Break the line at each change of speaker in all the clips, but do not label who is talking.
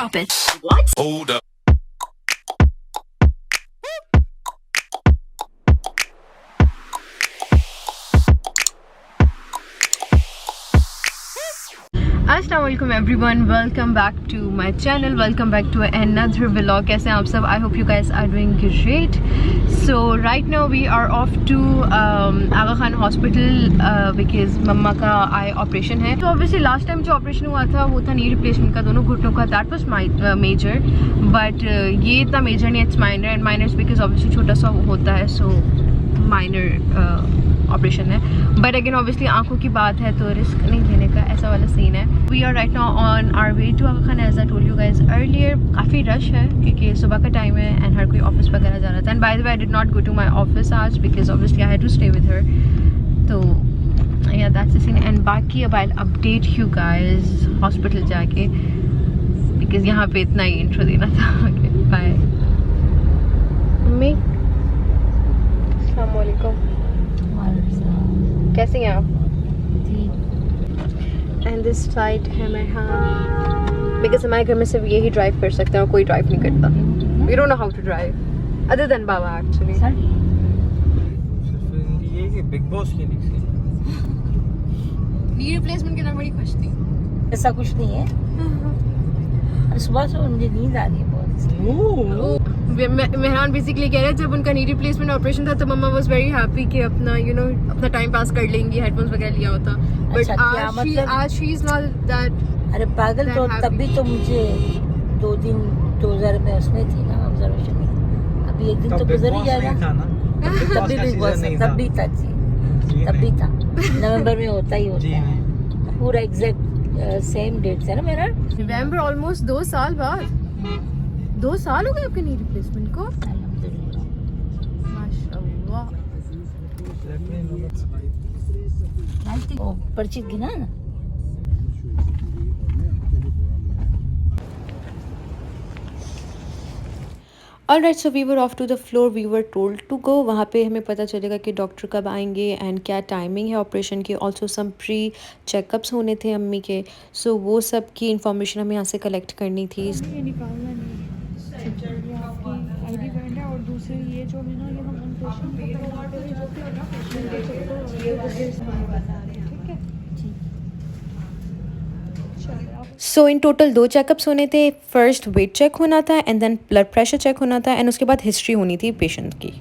Stop it. What? Hold up. Assalamualaikum everyone, welcome back to my channel, welcome back to another vlog. कैसे हैं आप सब? I hope you guys are doing great. So right now we are off to Aga Khan Hospital because मम्मा का I operation है. तो obviously last time जो operation हुआ था वो था नी रिप्लेसमेंट का दोनों घुटनों का. That was major, but ये इतना major नहीं, it's minor, and minor is because obviously छोटा सा होता है, so minor ऑपरेशन है. बट अगेन ऑब्वियसली आंखों की बात है तो रिस्क नहीं लेने का, ऐसा वाला सीन है. We are right now on our way to Aga Khan. As I told you guys earlier, काफ़ी रश है क्योंकि सुबह का टाइम है एंड हर कोई ऑफिस वगैरह जा रहा था. And by the way I did not go to my office आज because obviously I had to stay with her. तो yeah that's the scene. And बाकी अब I update you guys hospital जाके बिकॉज यहाँ पे इतना ही इंट्रो देना था. Okay bye. मम्मी अस्सलाम वालेकुम, कैसे हैं आप? एंड दिस साइड है मेरे हाथ बिकॉज हमारे घर में सिर्फ यही ड्राइव कर सकते हैं और कोई ड्राइव नहीं करता. We don't know how to drive other than Baba actually.
ये बिग बॉस के
नी रिप्लेसमेंट के नाम बड़ी खुश थी.
ऐसा कुछ नहीं है. सुबह से मुझे नींद आ रही है बहुत.
मेहरान बेसिकली कह रहे हैं जब उनका नी रिप्लेसमेंट ऑपरेशन था तो मम्मा वाज वेरी हैप्पी कि अपना अपना टाइम पास कर लेंगी, हेडफोन्स वगैरह लिया होता. बट आज शी इज नॉट दैट.
अरे पागल, तो तभी तो मुझे 2 दिन 2000 में उसमें थी ना ऑब्जर्वेशन में. अभी एक दिन तो गुजर ही जाएगा. तभी था जी, तभी था. नवंबर में होता ही होता है पूरा एग्जैक्ट सेम डेट है ना मेरा.
नवंबर ऑलमोस्ट 2 साल बाद. 2 साल हो गए आपके नी रिप्लेसमेंट को. माशाल्लाह.
पर्ची गिना ना.
Alright, so we were off to the floor. We were told to go. वहाँ पे हमें पता चलेगा कि डॉक्टर कब आएंगे एंड क्या टाइमिंग है ऑपरेशन की. ऑल्सो सम प्री चेकअप्स होने थे अम्मी के. सो वो सब की इंफॉर्मेशन हमें यहाँ से कलेक्ट करनी थी.
ये निकालना नहीं है, ये आपकी आईडी कार्ड है और दूसरी ये जो है ना, ये हम पेशेंट को करवाते हैं जो ठीक है.
सो इन टोटल 2 चेकअप्स होने थे. फर्स्ट वेट चेक होना था and then blood pressure check होना था एंड उसके बाद हिस्ट्री होनी थी पेशेंट की.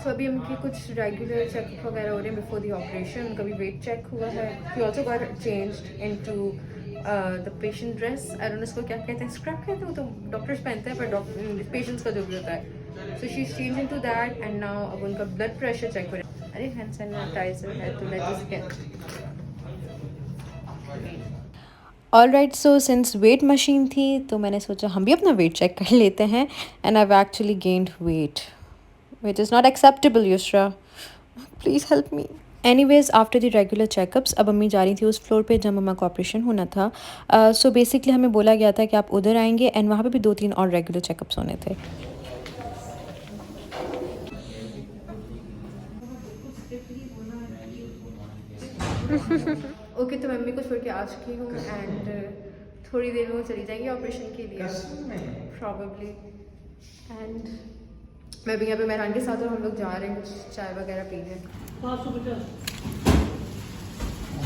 सो अभी उनकी कुछ रेगुलर चेकअप वगैरह हो रहे हैं बिफोर द ऑपरेशन. उनका भी वेट चेक हुआ है. He also got changed into the patient dress. I don't know इसको क्या कहते हैं, स्क्रब कहते हैं, तो डॉक्टर्स पहनते हैं पर डॉक्टर पेशेंट्स का जो भी होता है. So she is change into that and now अब उनका ब्लड प्रेशर चेक हो रहा है. अरे हैंड सैनिटाइजर है तो let us gate.
Alright, so since weight machine थी तो मैंने सोचा हम भी अपना वेट चेक कर लेते हैं and I have actually gained wait which is not acceptable. Yusra, please help me. Anyways, after the regular checkups अब अम्मी जा रही थी उस फ्लोर पे जब मम्मा का ऑपरेशन होना था. सो बेसिकली हमें बोला गया था कि आप उधर आएंगे एंड वहाँ पे भी 2-3 और रेगुलर चेकअप्स होने थे.
ओके तो मम्मी को छोड़ के आ चुकी हूँ एंड थोड़ी देर में वो चली जाएंगी ऑपरेशन के लिए प्रॉबेबली. एंड मैं भी यहाँ पे मेहरान के साथ और हम लोग जा रहे हैं कुछ चाय वगैरह पीने.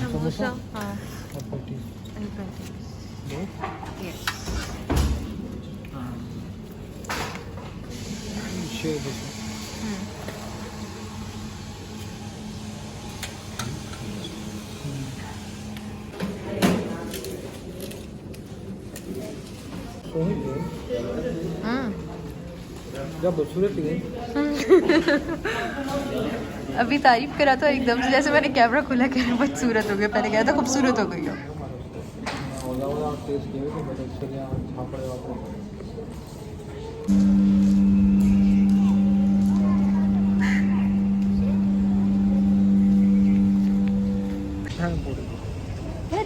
समोसा. हाँ. अभी तारीफ करा तो एकदम से जैसे मैंने कैमरा खोला कि बदसूरत हो गई. पहले कहा था खूबसूरत हो गई हो.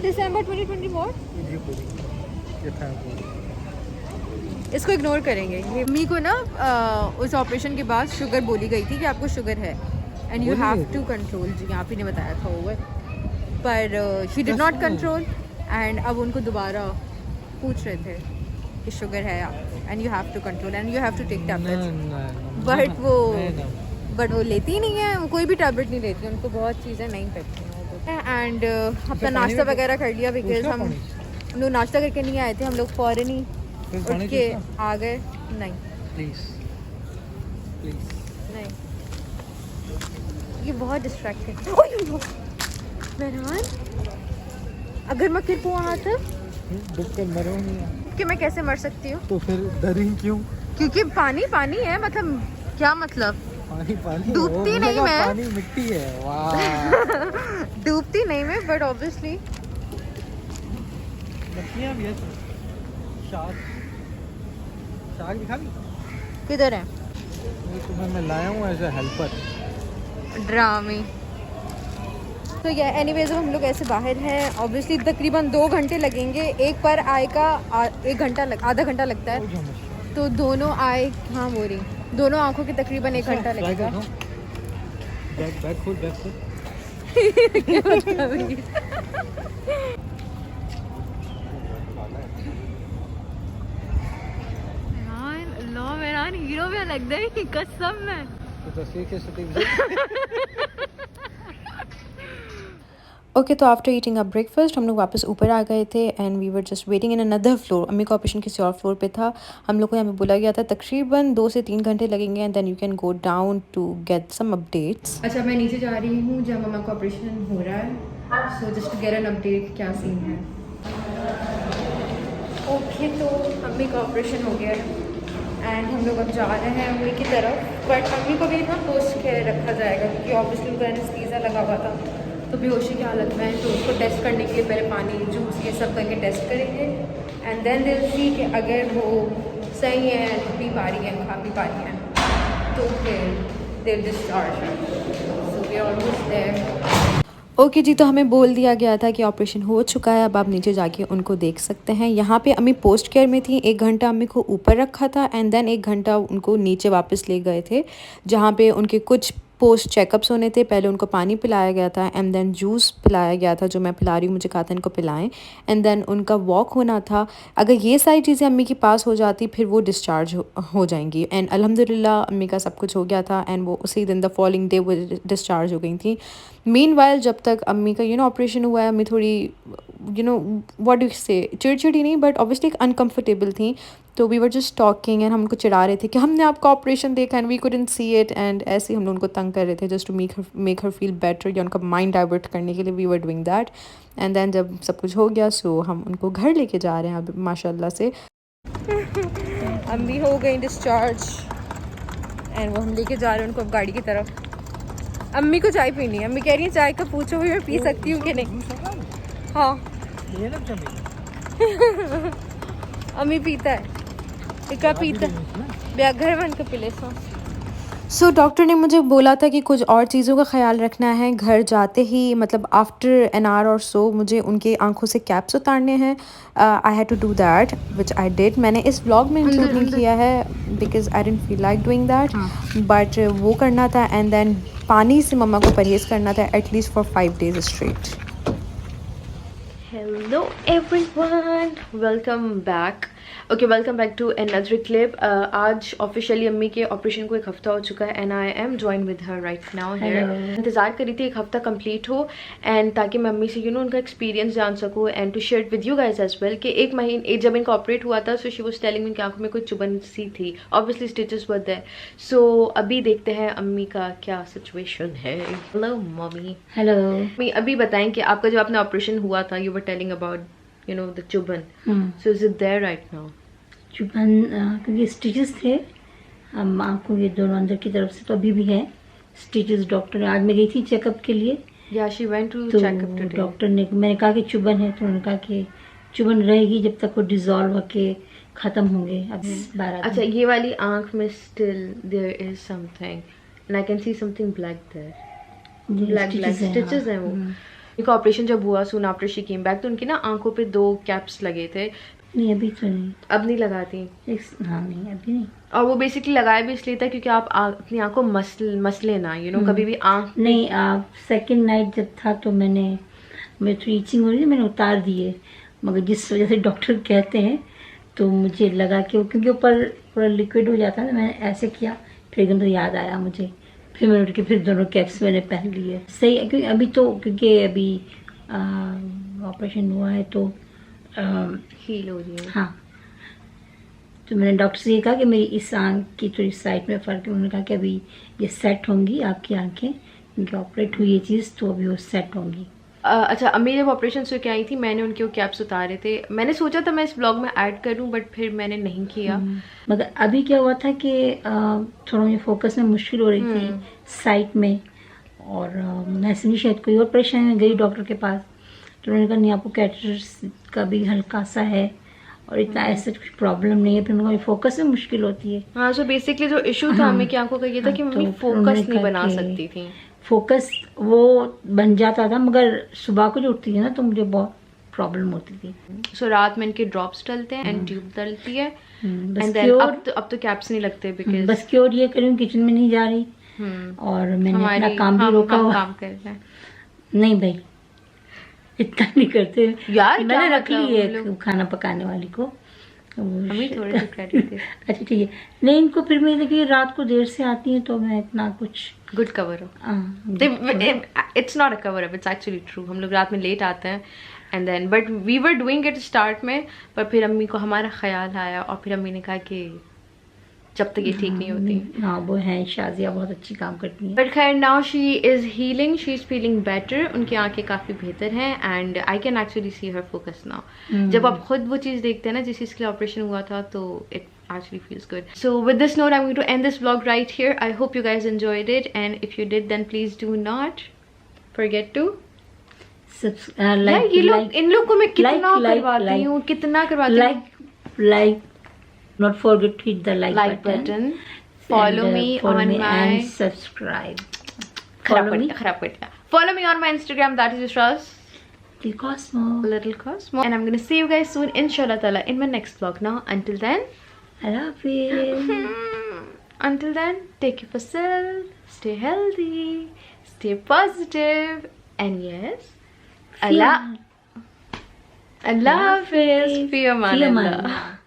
दिसंबर 2024 इसको इग्नोर करेंगे. मम्मी को ना उस ऑपरेशन के बाद शुगर बोली गई थी कि आपको शुगर है. And you have to control, जी आप ही ने बताया था वो, पर she did not control and अब उनको दोबारा पूछ रहे थे कि शुगर है and you have to control and you have to take tablets, but वो लेती ही नहीं है, वो कोई भी टैबलेट नहीं लेती, उनको बहुत चीज़ें नहीं करती हैं। एंड अपना नाश्ता वगैरह कर लिया, बिकॉज हम लोग नाश्ता करके नहीं आए थे, हम लोग फ़ौरन ही उठ के आ गए। नहीं
प्लीज
नहीं, ये बहुत डिस्ट्रैक्टेड। मेहमान, अगर मैं फिर वहाँ था
डूब कर मरूंगी
कि मैं कैसे मर सकती हूँ?
तो फिर डरी क्यों?
क्योंकि पानी पानी है, मतलब क्या मतलब?
पानी पानी
डूबती नहीं मैं,
पानी मिट्टी है। वाह
डूबती नहीं मैं, बट ऑब्वियसली
मछलियाँ भी है। शार्क दिखा भी
किधर है?
ये तुम्हें मैं लाया हूँ एज ए हेल्पर।
ड्रामे। तो या एनीवेज हम लोग ऐसे बाहर हैं, ऑब्वियसली तकरीबन 2 घंटे लगेंगे, एक पर आय का आधा घंटा लगता है, तो दोनों आय, हाँ वो रही, दोनों आंखों के तकरीबन 1 घंटा लगेगा।
बैग खोल
मेरा हीरो भी लगता है कसम में।
तो तस्वीर के शूटिंग
ओके, तो आफ्टर ईटिंग अ ब्रेकफास्ट हम लोग वापस ऊपर आ गए थे and we were just waiting in another floor. अम्मी का ऑपरेशन किसी और फ्लोर पे था, हम लोग को यहाँ पे बोला गया था तकरीबन 2 से 3 घंटे लगेंगे and then you can go down to get some updates. अच्छा, मैं नीचे जा रही हूँ जहाँ मम्मा का ऑपरेशन हो रहा है, so just to get an update क्या सीन है। ओके, तो अम्मी का ऑपरेशन हो गया है एंड हम लोग अब जा रहे हैं अम्मी की तरफ, बट अम्मी को भी ना पोस्ट केयर रखा जाएगा क्योंकि ऑब्वियसली उनका एनेस्थीसिया लगा हुआ था, तो बेहोशी की हालत में है, तो उसको टेस्ट करने के लिए पहले पानी जूस ये सब करके टेस्ट करेंगे and then they will see कि अगर वो सही है, पी पा रही है, खा पी पा रही है, तो फिर दे discharge. So we are almost there. Okay जी, तो हमें बोल दिया गया था कि ऑपरेशन हो चुका है, अब आप नीचे जाके उनको देख सकते हैं। यहाँ पे अम्मी पोस्ट केयर में थी, 1 घंटा अम्मी को ऊपर रखा था एंड देन 1 घंटा उनको नीचे वापस ले गए थे, जहाँ पे उनके कुछ पोस्ट चेकअप्स होने थे। पहले उनको पानी पिलाया गया था एंड देन जूस पिलाया गया था, जो मैं पिला रही हूँ, मुझे कहा था इनको पिलाएं, एंड देन उनका वॉक होना था। अगर ये सारी चीज़ें अम्मी के पास हो जाती फिर वो डिस्चार्ज हो जाएंगी एंड अल्हम्दुलिल्लाह अम्मी का सब कुछ हो गया था एंड वो उसी दिन द फॉलोइंग डे वो डिस्चार्ज हो गई थी। मीनवाइल जब तक अम्मी का ऑपरेशन हुआ है, अम्मी थोड़ी व्हाट डू से चिड़चिड़ी नहीं, बट ऑब्वियसली अनकम्फर्टेबल थी, तो we were just talking and हम उनको चिढ़ा रहे थे कि हमने आपका ऑपरेशन देखा and we couldn't see it, and ऐसे ही हम लोग उनको तंग कर रहे थे just to make her feel better, या उनका माइंड डाइवर्ट करने के लिए we were doing that. And then जब सब कुछ हो गया, सो हम उनको घर लेके जा रहे हैं अब माशाल्लाह से।
अम्मी हो गई डिस्चार्ज एंड वो हम लेके जा रहे हैं उनको अब गाड़ी की तरफ। अम्मी को चाय पीनी है, अम्मी कह रही है चाय का पूछो भी मैं पी सकती हूँ कि नहीं। हाँ अम्मी पीता है, इका पीता है, घर मन का पिले
सो डॉक्टर ने मुझे बोला था कि कुछ और चीज़ों का ख्याल रखना है। घर जाते ही मतलब आफ्टर एन आवर और सो मुझे उनके आंखों से कैप्स उतारने हैं। I had to do that which I did. मैंने इस व्लॉग में इंक्लूड नहीं किया है because I didn't feel like doing that, but वो करना था एंड देन पानी से मम्मा को परहेज़ करना था at least for 5 days straight.
Hello everyone, welcome back. Okay, welcome back to another clip. आज ऑफिशियली अम्मी के ऑपरेशन को 1 हफ्ता हो चुका है and I am join with her right now here. इंतज़ार करी थी 1 हफ्ता कंप्लीट हो एंड ताकि मैं अम्मी से उनका एक्सपीरियंस जान सकूँ and to share with you guys as well कि 1 महीने जब इनका ऑपरेट हुआ था, so she was telling me कि आंखों में कुछ चुभन सी थी, obviously stitches were there. So अभी देखते हैं अम्मी का क्या सिचुएशन है। Hello mummy.
हेलो।
मम्मी अभी बताएं कि आपका जब आपने ऑपरेशन हुआ था, you were telling about the चुभन, so is it there right now?
चुभन क्योंकि स्टिचेस थे आँखों के दोनों अंदर की तरफ से, तो अभी भी है स्टिचेस। डॉक्टर आज मैं गई थी चेकअप के लिए,
Yeah, she went to
तो
check up today.
डॉक्टर ने, मैंने कहा कि चुभन है, तो उन्होंने कहा कि चुभन रहेगी जब तक वो डिजॉल्व होके खत्म होंगे। अब 12
अच्छा, ये वाली आंख में still there is something and I can see something black there. Black stitches हैं वो। उनका ऑपरेशन जब हुआ soon after she came back, तो उनकी ना आंखों पे 2 कैप्स लगे थे
नहीं अभी तो नहीं।
अब नहीं लगाती?
हाँ नहीं अभी नहीं।
और वो बेसिकली लगाया भी इसलिए था क्योंकि आप अपनी आँख को मसले ना, कभी भी आँख
नहीं। सेकंड नाइट जब था तो मेरी थोड़ी ईचिंग हो रही थी, मैंने उतार दिए, मगर जिस वजह से डॉक्टर कहते हैं तो मुझे लगा कि क्योंकि ऊपर पूरा लिक्विड हो जाता है, मैंने ऐसे किया, फिर एकदम तो याद आया मुझे, फिर मैंने उठ के फिर दोनों कैप्स मैंने पहन लिए। सही है, क्योंकि अभी तो अभी ऑपरेशन हुआ है तो
हील हो रही है।
हाँ, तो मैंने डॉक्टर से ये कहा कि मेरी इस आँख की थोड़ी साइड में फ़र्क है। उन्होंने कहा कि अभी ये सेट होंगी आपकी आंखें, क्योंकि ऑपरेट हुई ये चीज़, तो अभी वो सेट होंगी।
अच्छा, अम्मी जब ऑपरेशन से क्या आई थी, मैंने उनके वो कैप्स उतारे थे। मैंने सोचा था मैं इस ब्लॉग में ऐड करूं, बट फिर मैंने नहीं किया।
मगर अभी क्या हुआ था कि थोड़ा मुझे फोकस में मुश्किल हो रही थी साइट में, और मैं नहीं शायद कोई और परेशानी में गई डॉक्टर के पास, तो उन्होंने कहा नहीं आपको कैटरेक्ट्स का भी हल्का सा है और इतना ऐसा कुछ प्रॉब्लम नहीं है। फिर उन्होंने कहा फोकस में मुश्किल होती है।
हाँ, सो बेसिकली जो इशू था अम्मी की आंखों का ये था कि मम्मी
तो
फोकस नहीं बना सकती थी।
फोकस वो बन जाता था, मगर सुबह को जो उठती थी ना तो मुझे बहुत प्रॉब्लम होती थी।
सो रात में इनके ड्रॉप्स डलते हैं एंड ट्यूब डलती है,
बस
अब तो कैप्स नहीं लगते बिकॉज
बस क्योर ये करूँ, किचन में नहीं जा रही और मैंने अपना काम भी रोका हुआ।
काम कर रहे हैं।
नहीं भाई इतना नहीं करते
यार,
मैंने
क्या
रख ली है खाना पकाने वाली को।
अम्मी थोड़े से क्रेडिट दे।
अच्छा ठीक है। नहीं इनको फिर मैं देखिए रात को देर से आती है तो मैं इतना कुछ
गुड कवर हो। It's not a cover up, it's actually true. हम लोग रात में लेट आते हैं and then but we were doing it start में, पर फिर अम्मी को हमारा ख्याल आया और फिर अम्मी ने कहा कि जब तक ये ठीक नहीं होती।
हाँ वो है, शाजिया बहुत अच्छी काम करती है।
बट खैर now she is healing, she is feeling better. उनकी आंखें काफी बेहतर हैं and I can actually see her focus now. जब आप खुद वो चीज देखते हैं ना जिस चीज के लिए ऑपरेशन हुआ था, तो it actually feels good. So with this note I'm going to end this vlog right here. I hope you guys enjoyed it, and if you did then please do not forget to ये लोग इन लोग को मैं कितना करवाती हूँ, कितना करवाती हूँ।
like not forget to hit the like button.
Follow me on my
and subscribe. Follow
me on my Instagram, that is Yusra's Little Cosmo, and I'm gonna see you guys soon inshallah ta'ala in my next vlog. Now until then,
I love you.
Until then, take care of yourself, stay healthy, stay positive, and yes, Allah Hafiz, fi aman Allah.